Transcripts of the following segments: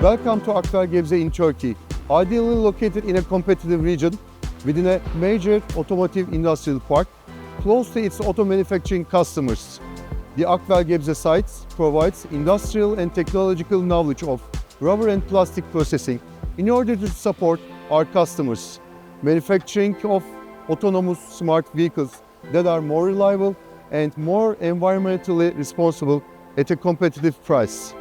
Welcome to AKWEL Gebze in Turkey, ideally located in a competitive region within a major automotive industrial park, close to its auto manufacturing customers. The AKWEL Gebze site provides industrial and technological knowledge of rubber and plastic processing in order to support our customers' manufacturing of autonomous smart vehicles that are more reliable and more environmentally responsible at a competitive price.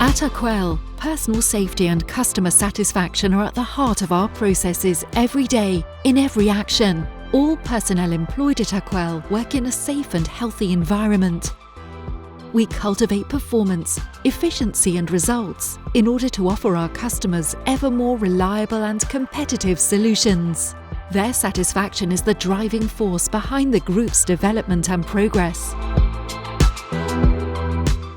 At AKWEL, personal safety and customer satisfaction are at the heart of our processes every day, in every action. All personnel employed at AKWEL work in a safe and healthy environment. We cultivate performance, efficiency and results in order to offer our customers ever more reliable and competitive solutions. Their satisfaction is the driving force behind the group's development and progress.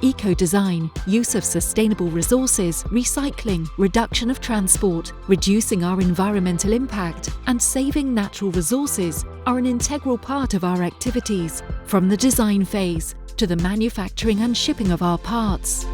Eco-design, use of sustainable resources, recycling, reduction of transport, reducing our environmental impact, and saving natural resources are an integral part of our activities, from the design phase to the manufacturing and shipping of our parts.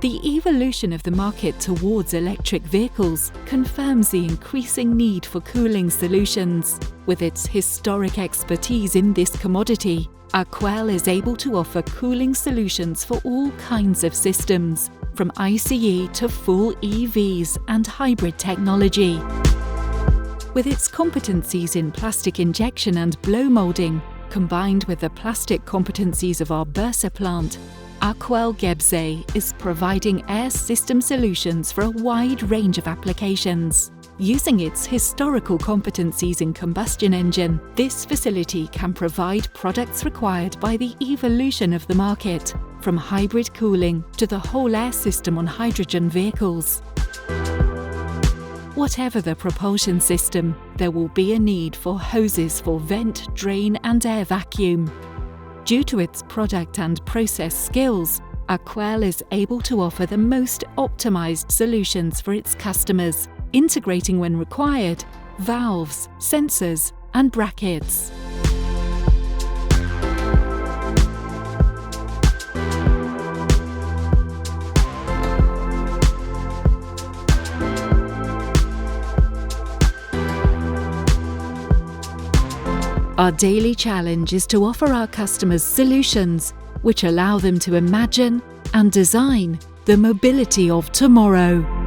The evolution of the market towards electric vehicles confirms the increasing need for cooling solutions. With its historic expertise in this commodity, AKWEL is able to offer cooling solutions for all kinds of systems, from ICE to full EVs and hybrid technology. With its competencies in plastic injection and blow molding, combined with the plastic competencies of our Bursa plant, AKWEL Gebze is providing air system solutions for a wide range of applications. Using its historical competencies in combustion engine, this facility can provide products required by the evolution of the market, from hybrid cooling to the whole air system on hydrogen vehicles. Whatever the propulsion system, there will be a need for hoses for vent, drain and air vacuum. Due to its product and process skills, AKWEL is able to offer the most optimized solutions for its customers, integrating when required valves, sensors and brackets. Our daily challenge is to offer our customers solutions which allow them to imagine and design the mobility of tomorrow.